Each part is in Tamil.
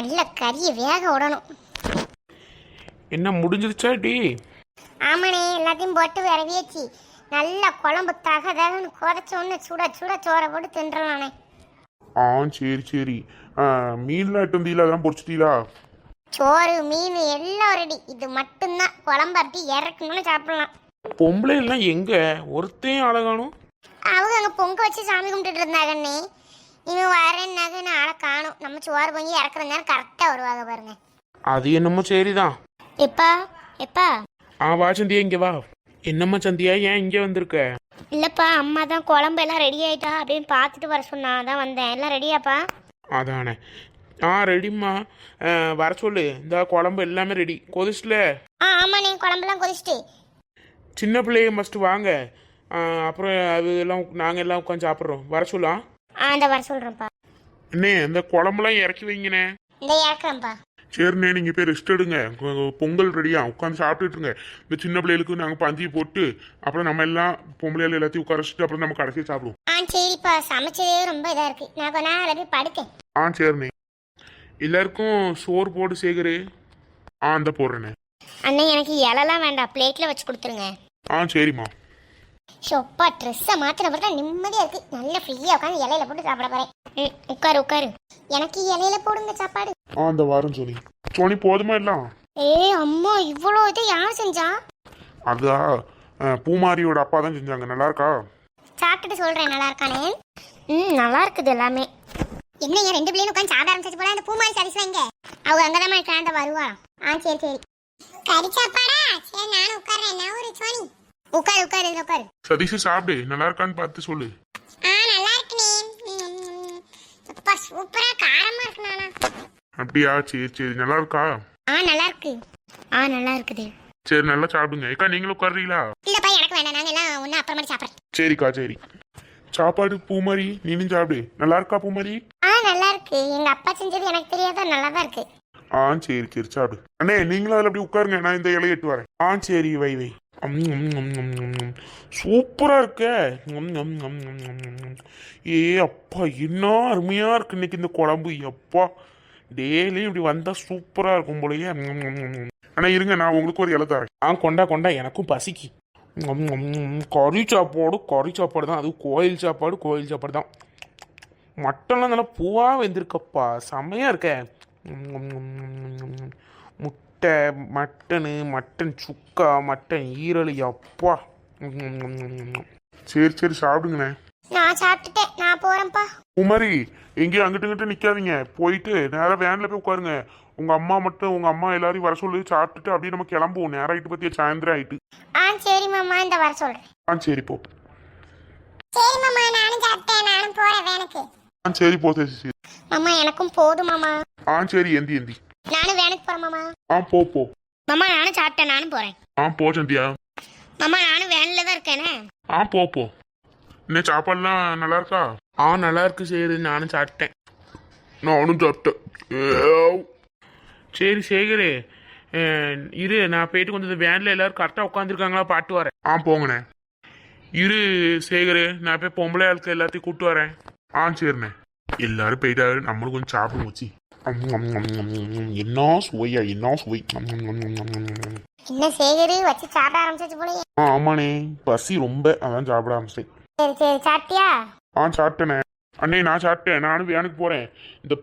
நல்ல கறியை வேக விடணும். என்ன முடிஞ்சிருச்சா டி? ஆமாண்ணே, எல்லாத்தையும் போட்டு விரவியாச்சு. நல்ல குழம்பு தகன்னு குறைச்சோன்னு சுட சுட சோறை போட்டு தின்றலானே. சரி சரி. மீன்லாம் எட்டு வந்தீங்களா? அதெல்லாம் பொரிச்சிட்டீங்களா? சோறு மீன் எல்லாம் ரெடி. இது மட்டும்தான் குழம்பு அப்படி இறக்கணும்னு சாப்பிடலாம். பொம்பளை எல்லாம் எங்க ஒருத்தையும் அழகானும்? அவங்க அங்கே பொங்க வச்சு சாமி கும்பிட்டுட்டு இருந்தாங்கண்ணே. இவன் வரேன்னாக நான் ஆளை காணும். நம்ம சோறு பொங்கி இறக்குற நேரம் கரெக்டாக வருவாங்க பாருங்க. அது என்னமோ சரிதான். எப்பா எப்பா? வா சந்தியா, இங்க வா. என்னம்மா சந்தியா, ஏன் இங்கே வந்திருக்க? இல்லைப்பா, அம்மா தான் குழம்பு எல்லாம் ரெடி ஆயிட்டா அப்படின்னு பார்த்துட்டு வர சொன்னா, தான் வந்தேன். எல்லாம் ரெடியாப்பா? அதானே. ரெடிம்மா. வர சொல்லு. இந்த குழம்பு எல்லாமே ரெடி. கொதிச்சுல? ஆமாண்ணே, குழம்புலாம் கொதிச்சுட்டு. சின்ன பிள்ளைய மஸ்ட்டு வாங்க. அப்புறம் அது எல்லாம் நாங்கள் எல்லாம் உட்காந்து சாப்பிட்றோம். வர சொல்லலாம். இந்த வர சொல்கிறேன்ப்பா. அண்ணே, இந்த குழம்புலாம் இறக்கி வைங்கண்ணே. இந்த இறக்குறேன்ப்பா. சரிண்ணே, நீங்கள் போய் ரெஸ்ட் எடுங்க. பொங்கல் ரெடியா உட்காந்து சாப்பிட்டுட்டுருங்க. இந்த சின்ன பிள்ளைகளுக்கு நாங்கள் பந்தியை போட்டு அப்புறம் நம்ம எல்லாம் பொம்பளையால் எல்லாத்தையும் உட்கார வச்சுட்டு அப்புறம் நம்ம கடைசியை சாப்பிடுவோம். சரிப்பா, சமைச்சதே ரொம்ப இதாக இருக்கு. நான் கொஞ்ச நேரம் போய் படுக்கேன். சரிண்ணே. எல்லாருக்கும் சோறு போட்டு சேகரு. அந்த போடுறேண்ணே. அண்ணே, எனக்கு இலெல்லாம் வேண்டாம், பிளேட்டில் வச்சு கொடுத்துருங்க. சரிம்மா. ஷோப்பா, ட்ரெஸ்ஸை மாற்றின பிறகு நிம்மதியாக இருக்கு. நல்லா ஃப்ரீயாக உட்காந்து இலையில போட்டு சாப்பிட போகிறேன். உட்காரு உட்காரு. எனக்கு இலையில போடுங்க சாப்பாடு. அந்த வாரம் சோனி. சோனி போதுமா எல்லாம்? அம்மா, இவ்வளோ இதை யார் செஞ்சா? அதா பூமாரியோட அப்பா தான் செஞ்சாங்க. நல்லா இருக்கா? சாப்பிட்டுட்டு சொல்கிறேன், நல்லா இருக்கானே. நல்லா இருக்குது எல்லாமே. என்ன ரெண்டு பிள்ளைங்க உட்காந்து சாப்பிட ஆரம்பிச்சு போல. அந்த பூமாரி சரிசு வைங்க. அவங்க அங்கே தான் இருக்காண்ட வருவா. சரி சரி. கறி சாப்பாடா? சரி, நானும் உட்கார்றேன். நான் ஒரு சோனி. உட்காரு உட்காரு உட்காரு. சதீஷ் சாப்பிடு. நல்லா இருக்கான்னு பார்த்து சொல்லு. நல்லா இருக்குனே. அப்பா, சூப்பரா காரமா இருக்கு. நானா? அப்படியா? சரி சரி. நல்லா இருக்கா? நல்லா இருக்கு. நல்லா இருக்குது. சரி, நல்லா சாப்பிடுங்க. ஏக்கா, நீங்களும் உட்காருறீங்களா? இல்லப்பா, எனக்கு வேண்டாம். நாங்க எல்லாம் ஒண்ணு அப்புறமா சாப்பிடுறோம். சரிக்கா, சரி. சாப்பாடு பூமாரி நீனும் சாப்பிடு. நல்லா இருக்கா பூமாரி? நல்லா இருக்கு. எங்க அப்பா செஞ்சது எனக்கு தெரியாத நல்லா தான் இருக்கு. சரி சரி, சாப்பிடு. அண்ணே, நீங்களும் அதில் அப்படி உட்காருங்க. நான் இந்த இலையை எட்டு வரேன். சரி, வை வை. சூப்பரா இருக்க. அப்பா, என்ன அருமையா இருக்கு இன்னைக்கு இந்த குழம்பு. அப்பா, டெய்லியும் இப்படி வந்தா சூப்பரா இருக்கும் போலயே. ஆனா இருங்க, நான் உங்களுக்கு ஒரு இலை தரேன். கொண்டா கொண்டா, எனக்கும் பசிக்கு. கறி சாப்பாடு தான். அது கோயில் சாப்பாடு தான். மட்டன்லாம் நல்லா பூவா வெந்திருக்கப்பா. செம்மையா இருக்க. முட்டை, மட்டன் சுக்கா, மட்டன் ஈரல். அப்பா. சரி சரி, சாப்பிடுங்கண்ணே. நான் சாப்பிட்டுட்டேன். நான் போறேன்ப்பா. குமாரி, எங்கேயும் அங்கிட்டு நிக்காதீங்க. போயிட்டு நேரா வேன்ல போய் உட்காருங்க. உங்க அம்மா எல்லாரையும் வர சொல்லி சாப்பிட்டுட்டு அப்படியே நம்ம கிளம்புவோம். நேரம் ஆயிட்டு பத்தியா, சாயந்தரம் ஆயிட்டு. சரி மாமா, இந்த வர சொல்றேன். சரி போ. சரி மாமா, நானும் சாப்பிட்டேன். நானும் போறேன் வேனுக்கு. சரி போ. சரி மாமா, எனக்கும் போதும் மாமா. சரி, எந்தி. நானும் வேனுக்கு போறேன் மாமா. போ. மாமா, நானும் சாப்பிட்டேன். நானும் போறேன். போ சந்தியா. மாமா, நானும் வேன்ல தான் இருக்கேனே. போ. என்ன சாப்பாடுலாம் நல்லா இருக்கா? நல்லா இருக்கு. சரி, நானும் சாப்பிட்டேன். நானும் சாப்பிட்டேன். சரி சேகரே, இரு, நான் போயிட்டு கொஞ்சம் வேன்ல எல்லாரும் கரெக்டாக உட்காந்துருக்காங்களா பாட்டு வரேன். போங்கண்ணே. இரு சேகரே, நான் போய் பொம்பளை ஆளுக்கு எல்லாத்தையும் கூப்பிட்டு வரேன். சரிண்ணே. எல்லாரும் போயிட்டாரு. நம்மளும் கொஞ்சம் சாப்பிடும் வச்சு. என்ன சுவையா, என்ன சுவை. என்ன சேகரி வச்சு சாப்பிட ஆரம்பிச்சு போல. ஆமாண்ணே, பசி ரொம்ப, அதான் சாப்பிட ஆரம்பிச்சேன். சரி சரி, சாப்பிட்டியா? சாப்பிட்டேண்ணே. அண்ணே, நான் சாப்பிட்டேன். நானும் வேனுக்கு போறேன். இந்த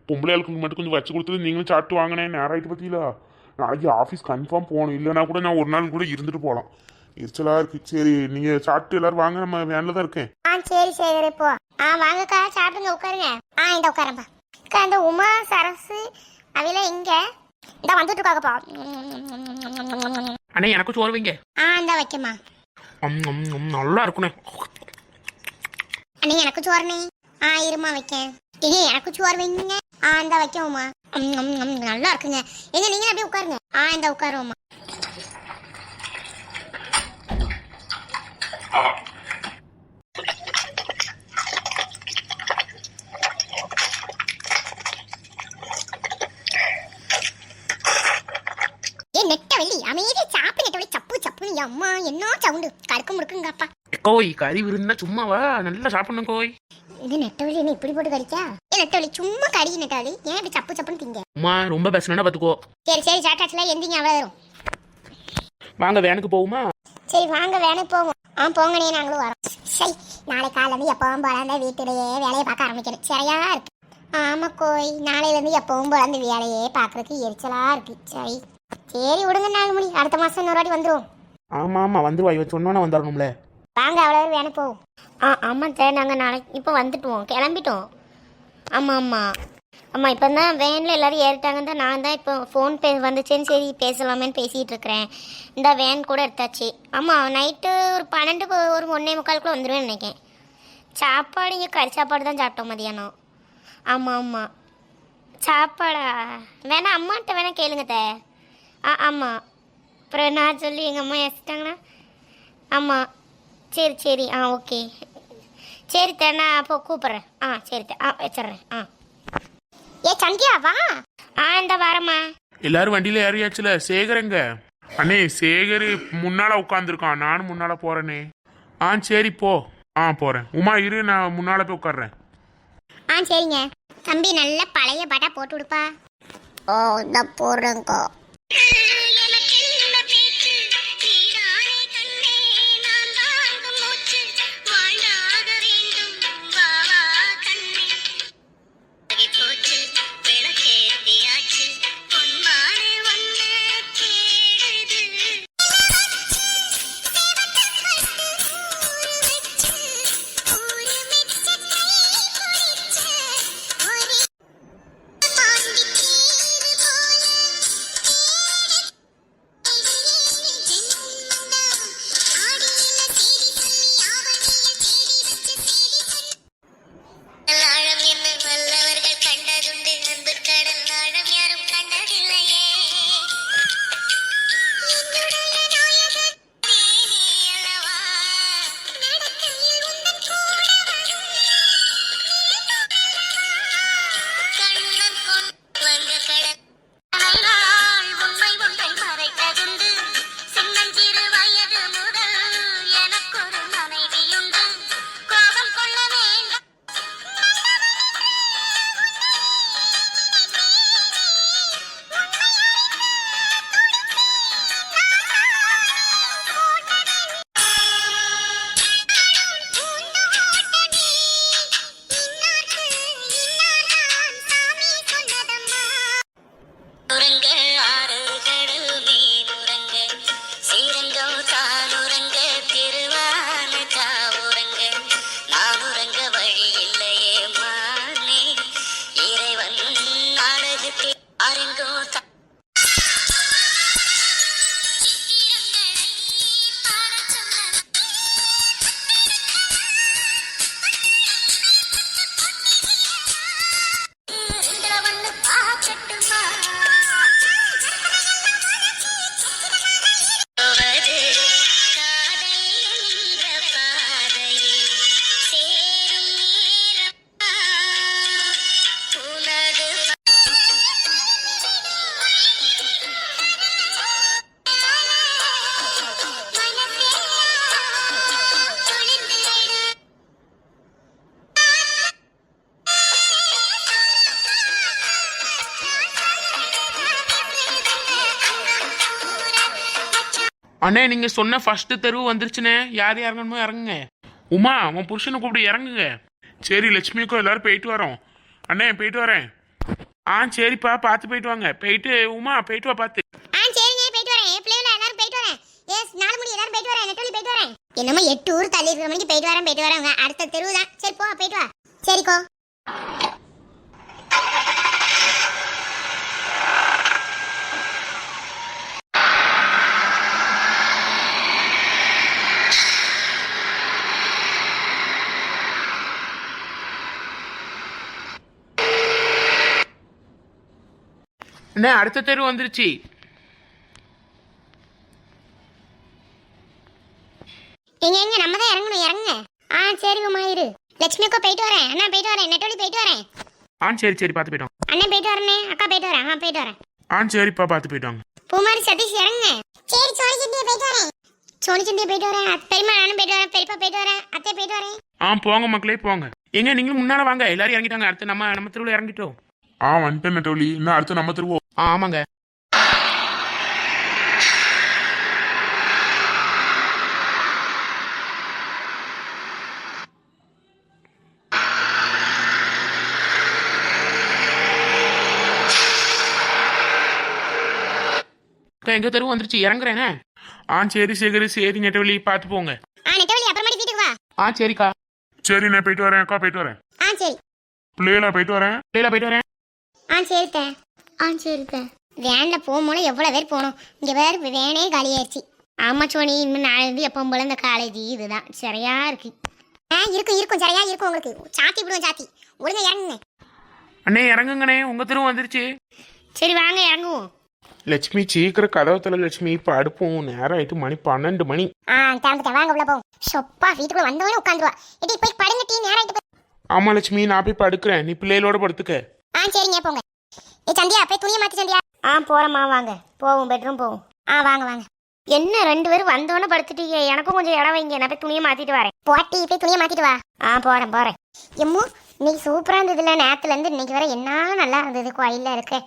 பொம்பளையாளுக்கு மட்டும் கொஞ்சம் வச்சு கொடுத்தது நீங்களும் சாப்பிட்டு வாங்கினேன். நேரம் ஆகிட்டு பார்த்தீங்களா? நாளைக்கு ஆஃபீஸ் கன்ஃபார்ம் போகணும். இல்லைனா கூட நான் ஒரு நாள் கூட இருந்துட்டு போகலாம். எரிச்சலா இருக்கு. சரி, நீங்க சாப்பிட்டு எல்லாரும் வாங்க. நம்ம வேன்ல தான் இருக்கேன். சரி சரி, போ. வாங்கக்கா, சாப்பிடுங்க, உட்காருங்க. இந்த உட்காரம்பா. அந்த உமா சரசு அவையில எங்க? இந்த வந்துட்டு இருக்காங்கப்பா. அண்ணே, எனக்கும் சோறு வைங்க. இந்த வைக்கமா. நல்லா இருக்குண்ணே. அண்ணே, எனக்கு சோறுனே. இருமா வைக்கேன். எனக்கு சோறு வைங்க. இந்த வைக்கவுமா. நல்லா இருக்குங்க. நீங்களும் அப்படியே உட்காருங்க. இந்த உட்காருவோமா. நெட்டவெளி அமைதியா சாப்பிடு. நெட்டவெளி சப்பு சப்புன்னு. அம்மா, என்ன சவுண்டு. கடுக்கு முடுக்குங்கப்பா. கோய், கறி விருந்தா சும்மாவா? நல்லா சாப்பிடணும் கோய். இது நெட்டவெளி என்ன இப்படி போட்டு கறிக்கா? நெட்டவழி சும்மா கடி நெட்டவழி ஏன் இப்படி சப்பு சப்புன்னு திங்க உமா ரொம்ப பேசணும்னா பார்த்துக்கோ. சரி சரி சாட்டாச்சுல எந்திங்க அவ்வளோ வரும். வாங்க வேனுக்கு போகுமா? சரி வாங்க வேணுக்கு போவோம். போங்கண்ணே நாங்களும் வரோம். சரி நாளை காலையிலேருந்து எப்பவும் போல வீட்டிலேயே வேலையை பார்க்க ஆரம்பிக்கணும் சரியா இருக்கு. ஆமா கோய் நாளையிலேருந்து எப்பவும் போல அந்த வேலையே பார்க்கறதுக்கு எரிச்சலா இருக்கு. சரி சரி விடுங்க 4 மணி அடுத்த மாதம் இன்னொரு வாட்டி வந்துடுவோம். ஆமா ஆமா வந்துருவா, இவ சொன்னோன்னா வந்துடணும்ல. வாங்க அவ்வளோ வேணும் போவோம். ஆமாம் சார் நாங்கள் நாளைக்கு இப்போ வந்துட்டோம் கிளம்பிட்டோம். ஆமாம் ஆமாம் ஆமாம் இப்போ தான் வேனில் எல்லோரும் ஏறிட்டாங்கன்னு தான் நான் தான் இப்போ ஃபோன் வந்துச்சேன்னு சரி பேசலாமேன்னு பேசிகிட்டு இருக்கிறேன். இந்த வேன் கூட எடுத்தாச்சு. ஆமாம் நைட்டு ஒரு 12 ஒரு 1:45 வந்துடுவேன்னு நினைக்கிறேன். சாப்பாடு இங்கே கறி சாப்பாடு தான் சாப்பிட்டோம் மதியானம். ஆமாம் ஆமாம் சாப்பாடா வேணா அம்மாட்ட வேணா கேளுங்க தே. ஆமாம் அப்புறம் நான் சொல்லி எங்கள் அம்மா ஏசிட்டாங்கன்னா ஆமாம் சரி சரி ஓகே சரி தே நான் அப்போ கூப்பிட்றேன். சரி தே வச்சிட்றேன். ஏ சந்தியா வா. இந்த வரம்மா. எல்லாரும் வண்டியில ஏறியாச்சுல. சேகரங்க அண்ணே சேகர் முன்னால உட்காந்துருக்கான், நானும் முன்னால போறேனே. சரி போ. போறேன். உமா இரு நான் முன்னால போய் உட்காடுறேன். சரிங்க தம்பி நல்ல பழைய பாட்டா போட்டு விடுப்பா. இந்த போடுறேங்கோ. அண்ணே நீங்க சொன்ன ஃபர்ஸ்ட் தெருவு வந்துருச்சுனே. யார் இறங்கணுமோ இறங்குங்க. உமா உன் புருஷனை கூப்பிட்டு இறங்குங்க. சரி லட்சுமிக்கும் எல்லாரும் போயிட்டு வரோம். அண்ணே போயிட்டு வரேன். சரிப்பா பார்த்து போயிட்டு வாங்க. போயிட்டு உமா போயிட்டு வா பார்த்து. சரிங்க போயிட்டு வரேன். என் பிள்ளைல எல்லாரும் போயிட்டு வரேன். 4 மணி எல்லாரும் போயிட்டு வரேன். நெட்டோலி போயிட்டு வரேன். என்னமோ 8 ஊர் தள்ளி இருக்கிற மணிக்கு போயிட்டு வரேன். அடுத்த தெருவு தான். சரி போ போயிட்டு வா. சரிக்கோ. அண்ணே அடுத்த தெரு வந்துருச்சு. எங்க நம்ம தான் இறங்கணும். இறங்குங்க. சரி உமா இரு. லட்சுமிக்கோ போயிட்டு வரேன். அண்ணா போயிட்டு வரேன். நெட்டோலி போயிட்டு வரேன். சரி சரி பார்த்து போயிட்டோம். அண்ணே போயிட்டு வரேனே. அக்கா போயிட்டு வரேன். போயிட்டு வரேன். சரிப்பா பார்த்து போயிட்டாங்க. பூமாரி சதீஷ் இறங்குங்க. சரி சோனிச்சந்தியா போயிட்டு வரேன். சோனிச்சந்தியா போயிட்டு வரேன். பெரியம்மா நானும் போயிட்டு வரேன். பெரியப்பா போயிட்டு வரேன். அத்தை போயிட்டு வரேன். போங்க மக்களே போங்க. எங்க நீங்களும் முன்னால வாங்க, எல்லாரும் இறங்கிட்டாங்க. அடுத்து நம்ம தெருவில் இறங்கிட்டோம். வந்துட்டேன் நெட்டவழி. இன்னும் அடுத்து நம்ம தெருவோம். ஆமாங்க. எங்க தெருவு வந்துருச்சு, இறங்குறேனே. சரி சேகர், சரி நெட்டவழி, பார்த்து போங்க. நெட்டவழி அப்புறமாட்டி வீட்டுக்கு வா. சரிக்கா. சரி நான் போயிட்டு வரேன் அக்கா, போயிட்டு வரேன். சரி பிள்ளைகளா போயிட்டு வரேன். சரித்த. சரித்த. வேன்ல போகும்போது எவ்வளவு பேர் போனோம். இங்க வேறு வேனே காலியாயிருச்சு. ஆமா சோனி, இனிமே நாளைந்து எப்பவும் போல இந்த காலேஜ் இதுதான் சரியா இருக்கு. இருக்கும் சரியா இருக்கும். உங்களுக்கு சாத்தி விடுவோம், சாத்தி ஒழுங்கா இறங்குங்க. அண்ணே இறங்குங்கண்ணே, உங்க தெருவு வந்துருச்சு. சரி வாங்க இறங்குவோம். லட்சுமி சீக்கிரம் கதவத்துல லட்சுமி, இப்ப அடுப்போம். நேரம் ஆயிட்டு, மணி 12 மணி. திறந்துட்டேன், வாங்க உள்ள போவோம். சொப்பா வீட்டுக்குள்ள வந்தவனே உட்காந்துருவா. இடி போய் படுங்க, டீ நேரம் ஆயிட்டு. ஆமா லட்சுமி, நான் போய் படுக்கிறேன், நீ பிள்ளைகளோட படுத்துக்க. சரிங்க போங்க. சந்தியா போய் துணியை மாத்தி. சந்தியா போறமா, வாங்க போவோம், பெட்ரூம் போவோம். வாங்க வாங்க. என்ன 2 பேரும் வந்தோன்னு படுத்துட்டீங்க, எனக்கும் கொஞ்சம் இடம் வைங்க, நான் போய் துணியை மாத்திட்டு வரேன். போட்டி போய் துணியை மாத்திட்டு வா. போறேன். எம்மோ இன்னைக்கு சூப்பரா இருந்ததுல, நேரத்துல இருந்து இன்னைக்கு வர என்ன நல்லா இருந்தது கோயில்ல இருக்கு.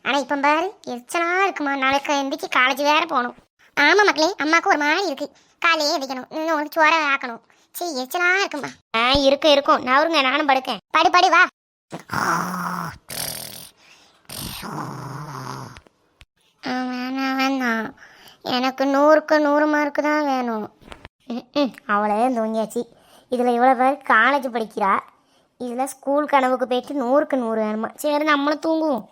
ஆனா இப்ப பாரு எரிச்சலா இருக்குமா. நாளைக்கு எந்திரிச்சு காலேஜ் வேற போகணும். ஆமா மக்களே, அம்மாவுக்கு ஒரு மாதிரி இருக்கு. காலையே எந்திக்கணும், இன்னும் உனக்கு சோற ஆக்கணும். சரி எரிச்சலா இருக்குமா. இருக்கும் நவருங்க, நானும் படுக்கேன். படி வா. வேணாம், எனக்கு 100க்கு 100 மார்க்கு தான் வேணும். அவளே தூங்கியாச்சு. இதில் இவ்வளோ பேர் காலேஜ் படிக்கிறா, இதில் ஸ்கூல் கனவுக்கு போயிட்டு 100க்கு 100 வேணுமா. சரி நம்மளும் தூங்குவோம்.